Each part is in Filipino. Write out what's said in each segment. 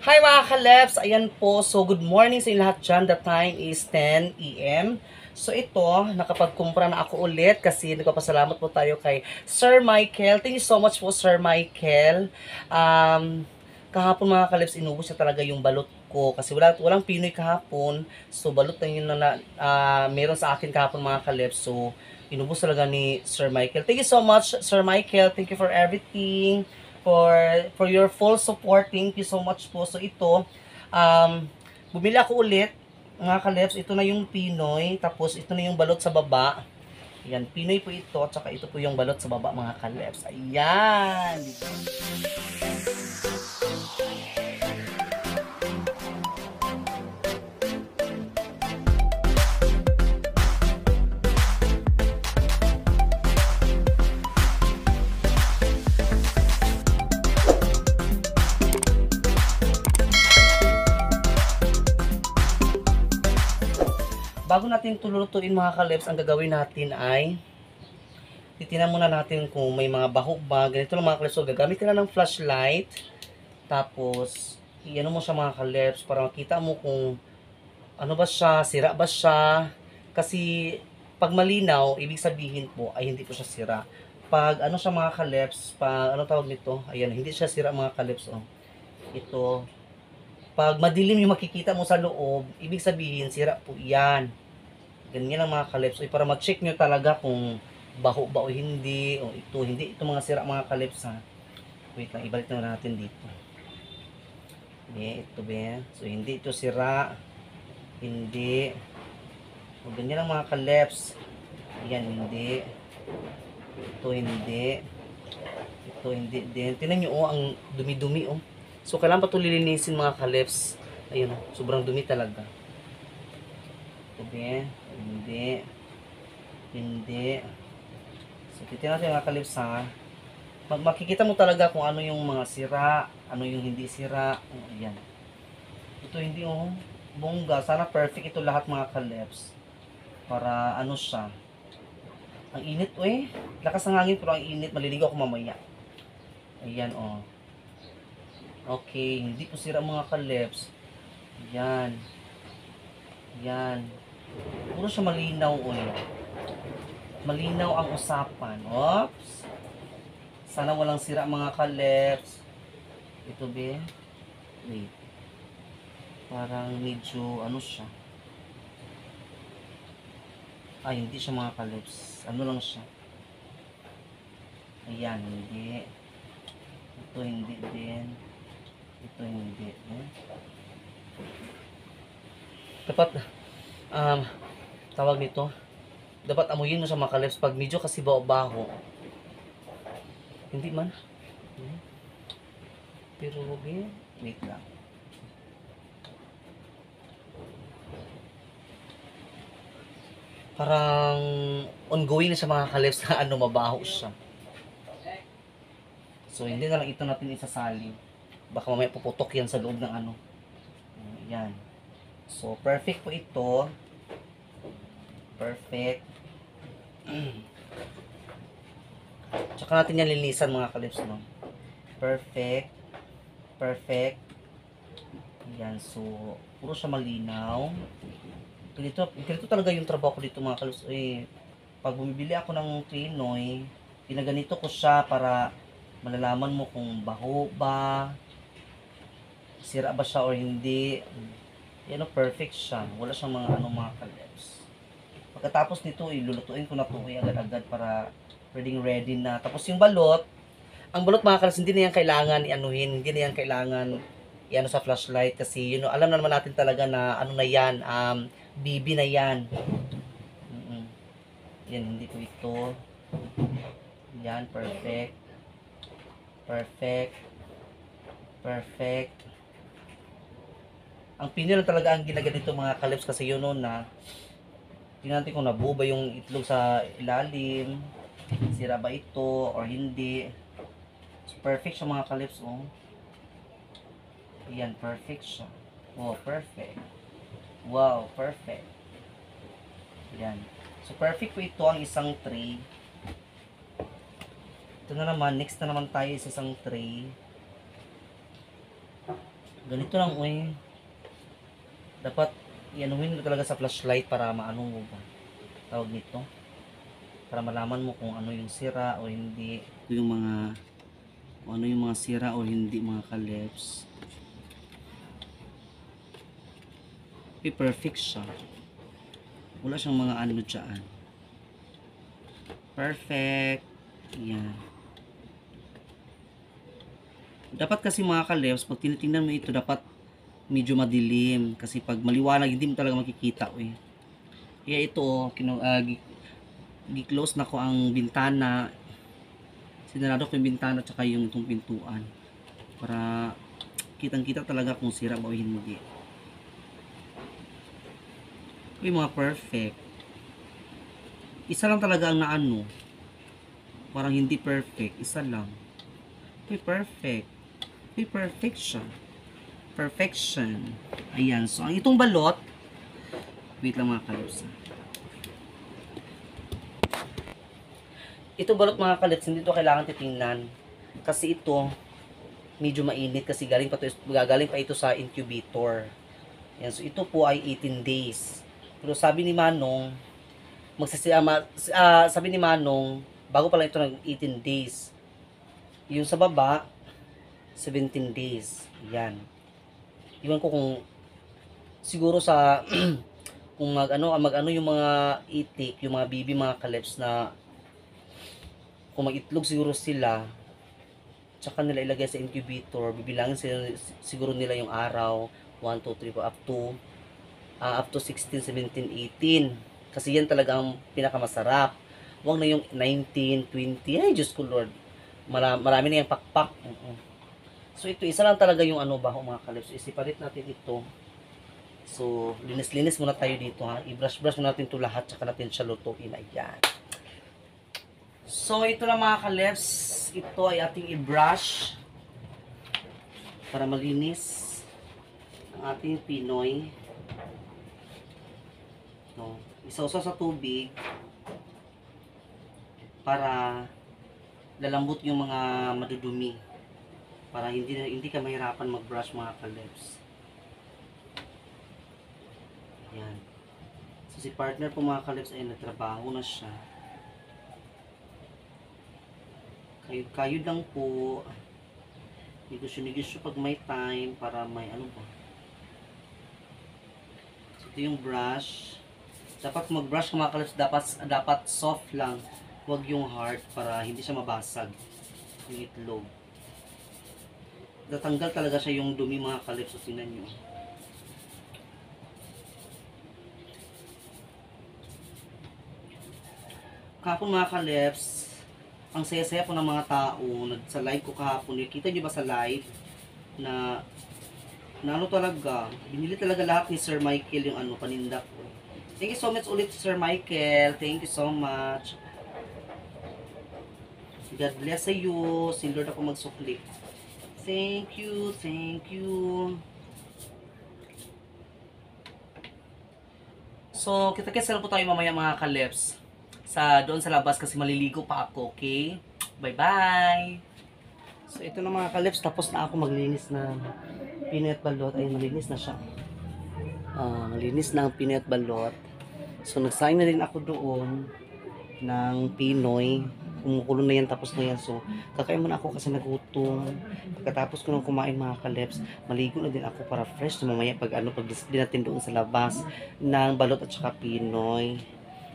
Hi mga kalebs! Ayan po. So, good morning sa inyo lahat dyan. The time is 10 a.m. So, ito, nakapagkumpra na ako ulit kasi nagpapasalamat po tayo kay Sir Michael. Thank you so much po, Sir Michael. Kahapon mga kalebs, inubos na talaga yung balot ko kasi walang Pinoy kahapon. So, balot na yun meron sa akin kahapon mga kalebs. So, inubos talaga ni Sir Michael. Thank you so much, Sir Michael. Thank you for everything. For your full support. Thank you so much po. So ito, bumili ako ulit mga kaleps. Ito na yung Pinoy, tapos ito na yung balot sa baba. Ayan, Pinoy po ito, at saka ito po yung balot sa baba mga kaleps. Ayan. Bago natin tulutuin mga kaleps, ang gagawin natin ay titingnan muna natin kung may mga baho ba. Ganito lang mga kaleps. So, gagamit ka na ng flashlight. Tapos, iano mo siya mga kaleps para makita mo kung ano ba siya, sira ba siya. Kasi, pag malinaw, ibig sabihin po ay hindi po siya sira. Pag ano siya mga kaleps, pag ano tawag nito, ayan, hindi siya sira mga kaleps. Oh. Ito, pag madilim yung makikita mo sa loob, ibig sabihin, sira po yan. Ganyan lang mga kalips. Ay, para ma-check nyo talaga kung baho ba o hindi. O ito, hindi. Ito mga sira mga kalips ha. Wait lang, ibalik na natin dito. Ito be. So, hindi ito sira. Hindi. O, ganyan lang mga kalips. Ayan, hindi. Ito, hindi. Ito, hindi din. Tinan nyo, oh, ang dumi-dumi, oh. So, kailangan pa ito lilinisin mga kalips. Ayun, oh, sobrang dumi talaga. Ito be. Hindi. Hindi. So, titignan natin mga kalips ha. Makikita mo talaga kung ano yung mga sira, ano yung hindi sira. Oh, ayan. Ito hindi oh. Bongga. Sana perfect ito lahat mga kalips. Para ano siya. Ang init eh. Lakas ng hangin pero ang init. Maliligaw ako mamaya. Ayan oh. Okay. Hindi po sira mga kalips. Ayan. Ayan. Puro siya malinaw ulit. Malinaw ang usapan. Oops. Sana walang sira mga kaleps. Ito be. Wait. Parang medyo ano siya. Ay, hindi siya mga kaleps. Ano lang siya. Ayan, hindi. Ito hindi din. Ito hindi. Dapat tawag nito, dapat amuyin mo sa mga kalips pag medyo kasi baho. Hindi man. Pero wait lang. Parang ongoing na sa mga kalips na ano, mabaho siya. So, hindi na lang ito natin isasali. Baka mamaya puputok yan sa loob ng ano. Yan. So, perfect po ito. Perfect. Tsaka natin yan linisan mga kalips, no? Perfect. Perfect. Yan. So, puro siya malinaw. Ganito talaga yung trabaho ko dito mga kalips. Eh, pag bumibili ako ng Pinoy, ginaganito ko siya para malalaman mo kung baho ba, sira ba siya or hindi. Yan o, perfect siya. Wala siyang mga ano mga kalips. Pagkatapos nito, ilulutuin ko na ito agad-agad para ready na. Tapos yung balot, ang balot mga kalips, hindi na yan kailangan ianuhin, hindi na yan kailangan iano sa flashlight kasi you know, alam na naman natin talaga na ano na yan, BB na yan. Yan, hindi ko ito. Yan, perfect. Perfect. Perfect. Ang Pinoy lang talaga ang ginaganito mga kalips kasi yun noon na tingnan natin kung nabuo ba yung itlog sa ilalim, sira ba ito or hindi. So, perfect siya mga kalips oh. Ayan, perfect siya. Oh, perfect. Wow, perfect. Ayan. So, perfect po ito ang isang tray. Ito na naman, next na naman tayo sa isang tray. Ganito lang, uy. Dapat, ianuhin mo talaga sa flashlight para maano mo ba. Tawag nito. Para malaman mo kung ano yung sira o hindi. Ito yung mga, kung ano yung mga sira o hindi, mga kaleps. Perfect siya. Wala siyang mga ano dyan. Perfect. Yan. Dapat kasi mga kaleps, pag tinitingnan mo ito, dapat medyo madilim. Kasi pag maliwanag, hindi mo talaga makikita. Eh. Kaya ito, gi-close na ko ang bintana. Sinarado ko yung bintana at saka yung itong pintuan. Para kitang-kita talaga kung sira ba o hindi. Ito yung mga perfect. Isa lang talaga ang naano. Parang hindi perfect. Isa lang. Ito yung perfect. Ito yung perfection. Perfection. Ayan. So, ang itong balot, wait lang mga kalips. Itong balot mga kalips, hindi ito kailangan titingnan. Kasi ito, medyo mainit kasi galing pa ito sa incubator. Ayan. So, ito po ay 18 days. Pero sabi ni Manong, sabi ni Manong, bago pa lang ito ng 18 days. Yung sa baba, 17 days. Yan. Iwan ko kung siguro sa kung mag-ano yung mga itik, yung mga bibi, mga kaleps na kung mag-itlog siguro sila, tsaka nila ilagay sa incubator, bibilangin sila, siguro nila yung araw, 1, 2, 3, 4, up to 16, 17, 18. Kasi yan talaga ang pinakamasarap. Huwag na yung 19, 20. Ay, Diyos ko Lord. Marami na yung pakpak. So, ito, isa lang talaga yung baho mga kalips. Isiparit natin ito. So, linis-linis muna tayo dito ha. I-brush-brush muna natin ito lahat. Tsaka natin siya lutuin. Ayan. So, ito lang mga kalips. Ito ay ating i-brush. Para malinis ang ating Pinoy. No. Isausaw sa tubig para lalambot yung mga madudumi para hindi ka mahirapan mag-brush mga kalips. Yan. So si partner po mga kalips ay nagtrabaho na siya. Kayo lang po negosyo pag may time para may ba. So ito yung brush. Dapat mag-brush ka mga kalips, dapat soft lang. Huwag yung hard para hindi siya mabasag yung itlog. Tatanggal talaga siya yung dumi mga kalips. So, tingnan nyo. Kahapon mga kalips, ang saya-saya po ng mga tao. Sa live ko kahapon, nakita nyo ba sa live na ano talaga, binili talaga lahat ni Sir Michael yung paninda ko. Thank you so much ulit Sir Michael. Thank you so much. God bless you. Si Lord ako magsukli. Thank you. Thank you. So, kita-kits na po tayo mamaya mga kalips. Doon sa labas kasi maliligo pa ako, okay? Bye-bye! So, ito na mga kalips. Tapos na ako maglinis na peanut balot. Ay, malinis na siya. Malinis na ang peanut balot. So, nagsaing na rin ako doon ng Pinoy. Kumukulo na yan, tapos na yan. So, kakain muna ako kasi nagutom. Pagkatapos ko nang kumain mga kalips, maligo na din ako para fresh. So, mamaya pag-display natin doon sa labas ng balot at saka Pinoy.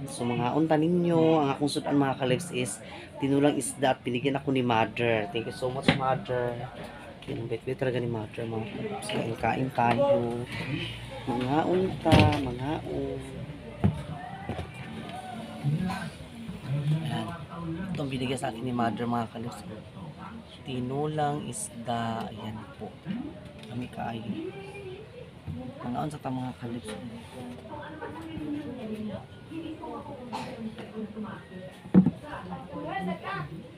So, mga unta ninyo, ang akong sudan mga kalips is tinulang isda at binigyan ako ni Mother. Thank you so much, Mother. Yung bait-bait talaga ni Mother mga kalips. Kain tayo. Mga unta, mga Ayan. Itong binigay sa akin ni Mother mga kalips. Tinulang isda. Ayan po. Kami kain. Mga unta ta mga kalips.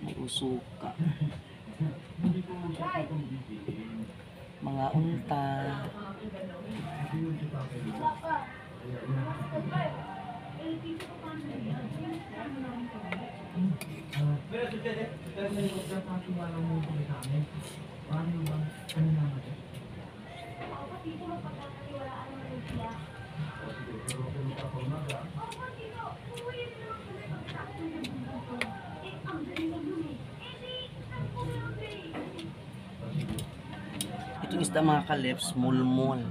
May usuka. Mga unta. Itong isda mga kalips, mulmul.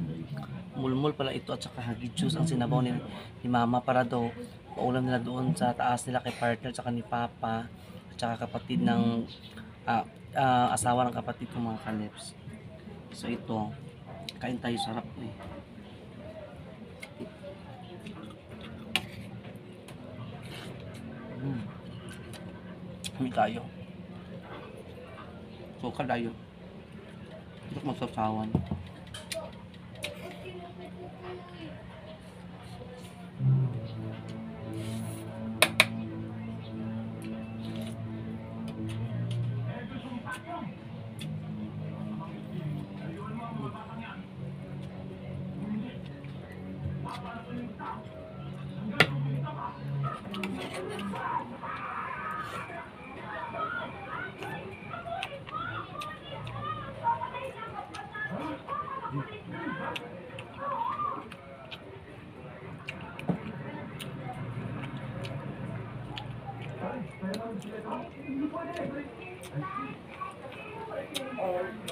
Mulmul pala ito at saka hagi juice ang sinabaw ni mama para daw paulam nila doon sa taas nila kay partner at saka ni papa at saka kapatid ng asawa ng kapatid ko mga kalips. So ito, kain tayo, sarap eh. Hindi tayo. So kadayo. Hindi ko magsasawan.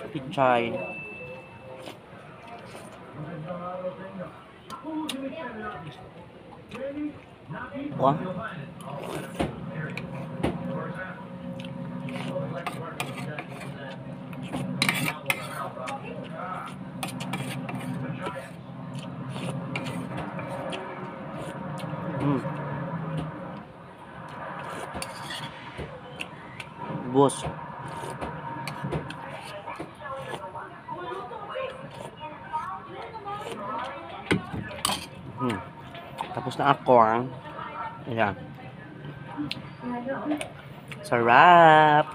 Pichay. Wah. Bos. Tapos na ako. Ayan. Sarap.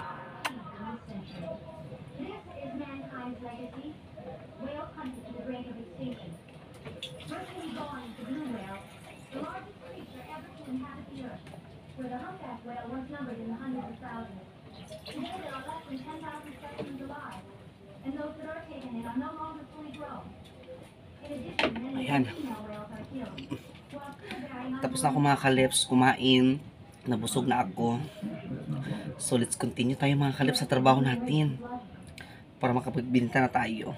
Ayan. Tapos na ako mga kalips, kumain. Nabusog na ako. So let's continue tayo mga kalips sa trabaho natin. Para makapagbinta na tayo.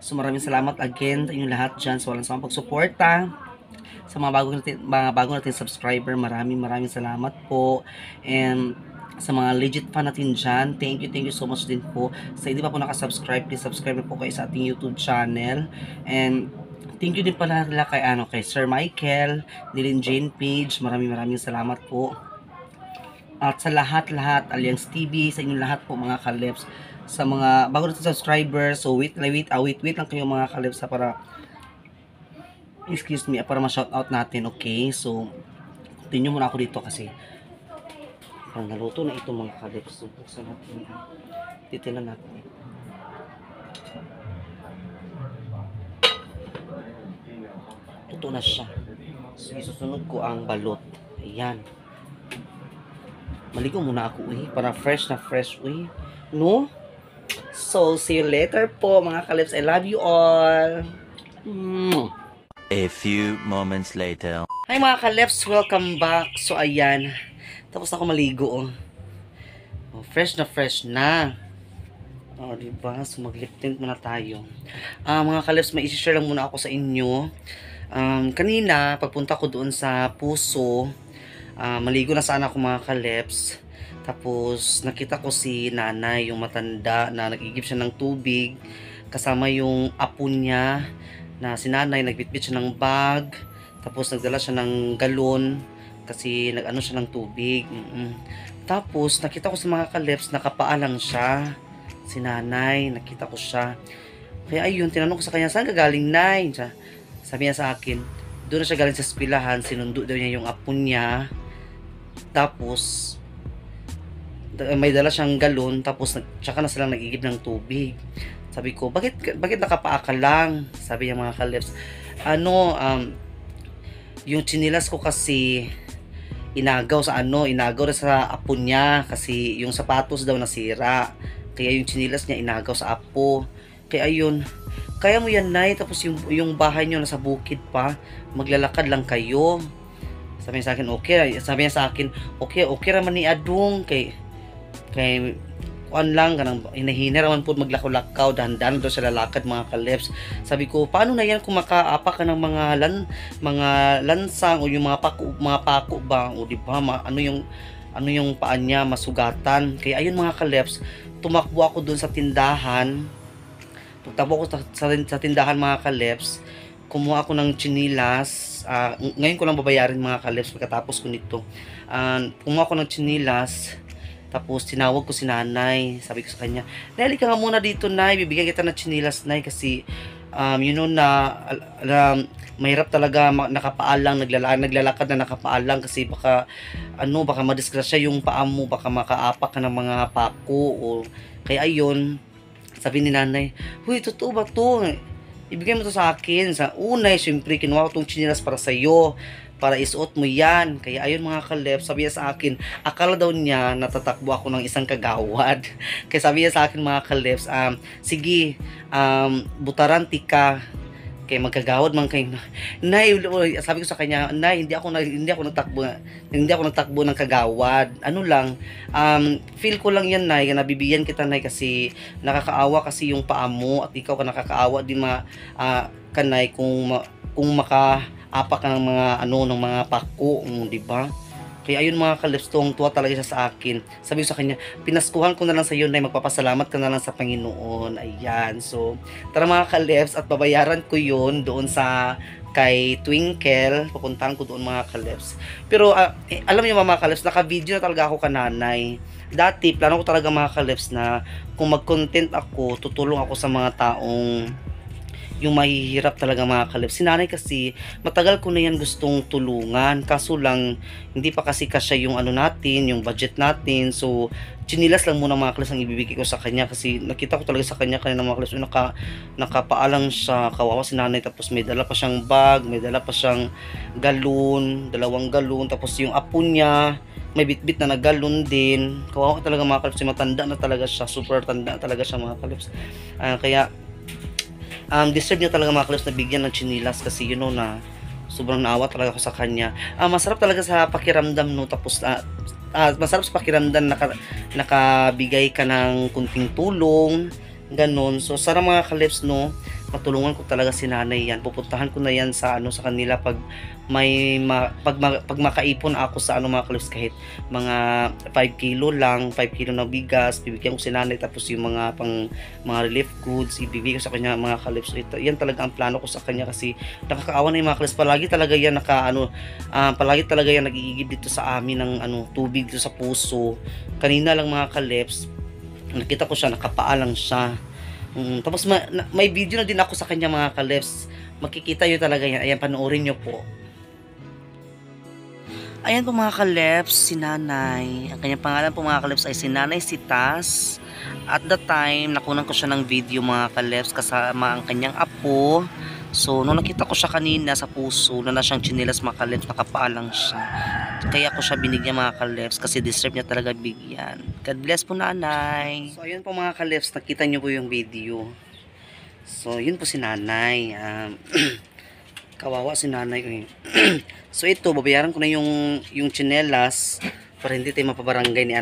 So maraming salamat again sa inyong lahat dyan. So walang samang pagsuporta. Sa mga bago natin subscriber, maraming salamat po. And sa mga legit fan natin dyan, thank you so much din po. Sa hindi pa po nakasubscribe, please subscribe po kayo sa ating YouTube channel. And thank you din pala nila kay Sir Michael, Nilin Jane Page, maraming salamat po. At sa lahat, Alliance TV, sa inyong lahat po mga kalips, sa mga bago natin subscribers, so wait lang kayo mga kalips para para ma-shoutout natin, okay? So, continue muna ako dito kasi parang naluto na ito mga kalips. So, buksan natin. Titilan natin. Ito na siya. So, isusunod ko ang balot. Ayan. Maligo muna ako para fresh na fresh no? So, see you later po mga kalips. I love you all. A few moments later. Hi mga kalips, welcome back. So ayan, tapos ako maligo fresh na. Diba? So mag-lip tint muna tayo. Mga kalips, may isi-share lang muna ako sa inyo. Kanina, pagpunta ko doon sa Puso, maligo na sana ako mga kalips. Tapos nakita ko si nanay, yung matanda na nag-igib siya ng tubig. Kasama yung apo niya na si nanay, nagbitbit siya ng bag. Tapos nagdala siya ng galon kasi nag-ano siya ng tubig. Tapos nakita ko sa mga kalips, nakapaalang siya. Si nanay, nakita ko siya. Kaya ayun, tinanong ko sa kanya, saan ka galing, nay? Sabi niya sa akin, doon na siya galing sa eskwelahan, sinundo daw niya yung apo niya. Tapos may dala siyang galon, tapos tsaka na silang nag-igib ng tubig. Sabi ko, bakit nakapaa ka lang? Sabi niya mga kalips, yung chinilas ko kasi inagaw na sa apo niya kasi yung sapatos daw nasira. Kaya yung chinilas niya inagaw sa apo. Kaya ayun, kaya mo yan, Nay, tapos yung bahay nyo nasa bukid pa, maglalakad lang kayo. Sabi niya sa akin, okay. Sabi niya sa akin, okay raman ni Adong, kay kuan lang kanang hinahina raman po maglakaw-lakaw, dahan-dahan daw sa lalakad mga kaleps. Sabi ko, paano na yan kung makaapa ka ng mga lansang o yung mga pako ba, o di ba ano yung paan niya masugatan. Kaya ayun mga kaleps, tumakbo ako doon sa tindahan. Tumakbo ako sa tindahan mga kaleps. Kumuha ako ng chinilas. Ngayon ko lang babayarin mga kaleps pagkatapos ko nito. Kumuha ako ng chinilas. Tapos tinawag ko si nanay. Sabi ko sa kanya, Nelly ka nga muna dito, Nay. Bibigyan kita ng chinilas, Nay. Kasi you know na mahirap talaga nakapaalang, naglalakad na nakapaalang. Kasi baka madisgrasya yung paa mo. Baka makaapak ka ng mga pako. Kaya ayun, sabi ni nanay, huy, totoo ba to? Ibigay mo to sa akin. Sa unay, syempre, kinuha ko tong chinilas para sa'yo. Para isuot mo yan. Kaya ayun mga kaleps, sabi niya sa akin, akala daw niya natatakbo ako ng isang kagawad. Kaya sabi niya sa akin mga kaleps, sige, butaran tika. Kaya magkagawad man kayo. Nay, sabi ko sa kanya, Nay, hindi ako nagtakbo ng kagawad. Ano lang, feel ko lang yan, Nay, nabibigyan kita, Nay, kasi nakakaawa kasi yung paa mo at ikaw ka nakakaawa din kanay kung makaapak ka ng mga pako, di ba? Kaya ayun mga kaleps, tuwa talaga siya sa akin. Sabi ko sa kanya, pinaskuhan ko na lang sa iyo, Nay, magpapasalamat ka na lang sa Panginoon. Ayan, so tara mga kaleps, at babayaran ko yun doon kay Twinkle. Pupuntahan ko doon mga kaleps. Pero alam niyo mga kaleps, naka-video na talaga ako kananay. Dati, plano ko talaga mga kaleps na kung mag-content ako, tutulong ako sa mga taong yung mahihirap talaga mga kaleps. Si nanay kasi, matagal ko na yan gustong tulungan. Kaso lang, hindi pa kasi kasya yung natin, yung budget natin. So, chinilas lang muna mga kaleps ang ibibigay ko sa kanya. Kasi nakita ko talaga sa kanya kanina mga kaleps, nakapaalang siya, kawawa si nanay. Tapos may dala pa siyang bag, may dala pa siyang galon, 2 galon. Tapos yung apo niya, may bitbit na galon din. Kawawa talaga mga kaleps, matanda na talaga siya, super tanda talaga siya mga kaleps. Kaya, deserve niya talaga mga kaleps na bigyan ng chinilas kasi na sobrang naawa talaga ako sa kanya. Masarap talaga sa pakiramdam tapos masarap sa pakiramdam nakabigay ka ng kunting tulong, ganon. So sana mga kaleps matulungan ko talaga si nanay yan. Pupuntahan ko na yan sa kanila pag makaipon ako sa mga kaleps, kahit mga 5 kilo lang, 5 kilo na bigas, bibigyan ko si nanay. Tapos yung mga relief goods, ibibigay ko sa kanya mga kaleps. Yan talaga ang plano ko sa kanya kasi nakakaawa na yung mga kaleps. Palagi talaga yan palagi talaga yan nag-iigib dito sa amin ng tubig dito sa puso. Kanina lang mga kaleps, nakita ko siya, nakapaalang siya. Tapos may video na din ako sa kanya mga kaleps. Makikita nyo talaga yan. Ayan, panoorin nyo po. Ayan po mga kaleps, si nanay. Ang kanyang pangalan po mga kaleps ay si Nanay Sitas. At the time, nakunan ko siya ng video mga kaleps kasama ang kanyang apo. So, nung nakita ko siya kanina sa puso, na siyang chinilas mga kaleps, nakapaalang siya. Kaya ko siya binigyan mga kaleps kasi deserve niya talaga bigyan. God bless po nanay. So, ayun po mga kaleps, nakita niyo po yung video. So, yun po si nanay. Kawawa si nanay. So, ito, babayaran ko na yung chinelas para hindi tayo mapabarangay ni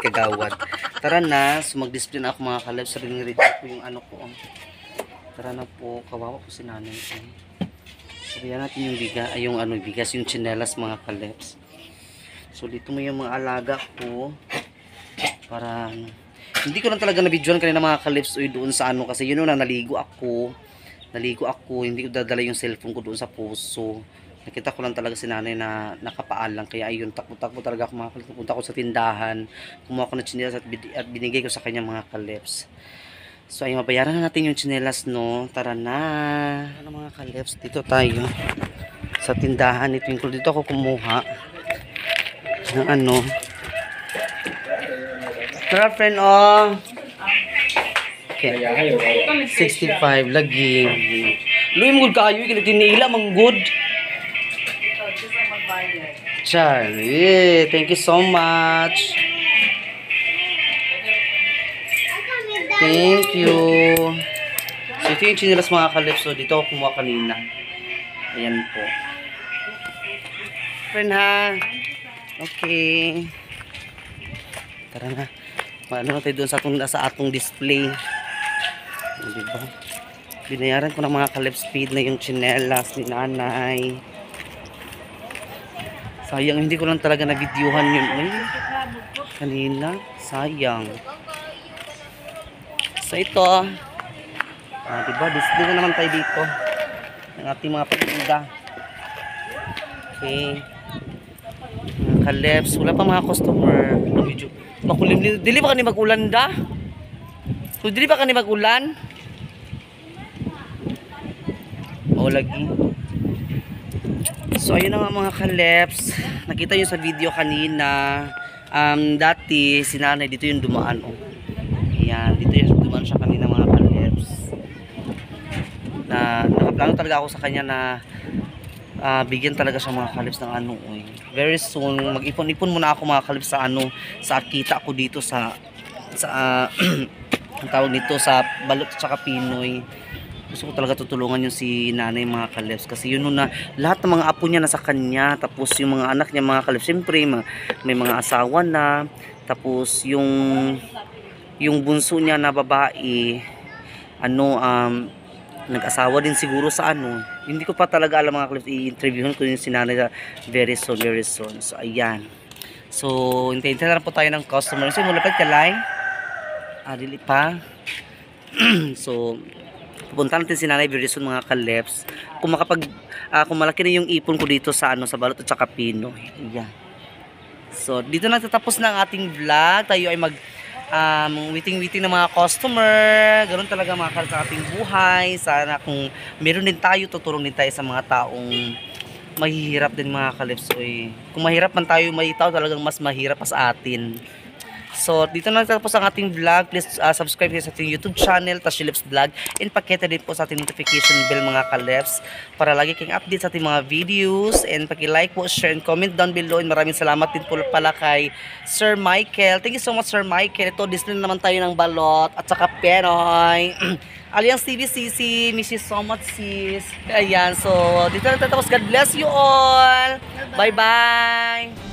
Kagawad. Tara na, so mag-display na ako mga kaleps. Sabi ng ready ko yung ko. Tara na po, kawawa ko si nanay. Sabihan natin yung bigas, yung chinelas mga kaleps. So dito mo yung mga alaga ko para hindi ko lang talaga na-videoan kanina mga kaleps doon sa kasi na naligo ako, hindi ko dadala yung cellphone ko doon sa puso. Nakita ko lang talaga si nanay na nakapaalang, kaya ayun, takbo-takbo talaga ako mga kaleps. Pupunta ko sa tindahan, kumuha ko ng chinelas at binigay ko sa kanya mga kaleps. So ayun, mabayaran na natin yung chinelas tara na. Mga kaleps, dito tayo sa tindahan ni Twinkle. Dito ako kumuha ng tara friend, okay, 65 lagi luy mo kayo kinila manggod Charlie, thank you so much. Thank you. ito yung chinilas mga kalips. So, dito ako kumuha kanina. Ayan po. Friend ha. Okay. Tara na. Ano tayo doon sa atong display. Diba? Binayaran ko ng mga kalips speed na yung chinelas ni nanay. Sayang, hindi ko lang talaga na-videohan yun. Ay, kanina. Sayang. So ito. Diba? Display na naman tayo dito. Ng ating mga patinda. Okay. Mga kalips. Wala pa mga customer. Medyo makulimlim. Dili ba ka ni mag-ulan da? So, dili ba ka ni mag-ulan? O lagi. So ayun na nga mga kalips. Nakita nyo sa video kanina. Dati si nanay dito yung dumaan. Oh. Ayan, dito yung dumaan siya kanina mga kalips. Nakaplano talaga ako sa kanya na bigyan talaga siya mga kalips ng ano. Very soon, mag-ipon-ipon muna ako mga kalips sa ano, sa kita ko dito sa ang tawag nito sa Balot at saka Pinoy. Gusto ko talaga tutulungan yung si nanay mga kalips kasi yun na lahat ng mga apo niya nasa kanya, tapos yung mga anak niya mga kalips siyempre may mga asawa na, tapos yung bunso niya na babae nag-asawa din siguro sa hindi ko pa talaga alam mga kalips, i-interviewin ko yung si nanay very soon. So ayan, so hintayin na lang po tayo ng customer. So mulapit ka lang dili pa. So pupunta natin si nanay very soon mga kalips. Kung malaki na yung ipon ko dito sa sa Balot at saka Pinoy. Ayan. So dito na tatapos na ang ating vlog. Tayo ay waiting ng mga customer. Ganoon talaga mga kalips sa ating buhay. Sana kung meron din tayo, tutulong din tayo sa mga taong mahihirap din mga kalips. Kung mahirap man tayo, may tao talagang mas mahirap pa sa atin. So, dito na tapos ang ating vlog. Please subscribe sa ating YouTube channel, Tashy Lips Vlog. And pakita din po sa ating notification bell mga kalips para lagi kayong update sa ating mga videos. And paki-like po, share, and comment down below. And maraming salamat din po pala kay Sir Michael. Thank you so much Sir Michael. Ito, display naman tayo ng Balot at saka Pinoy. Alliance TVCC, miss you so much sis. Ayan, so dito na tatapos. God bless you all. Bye-bye.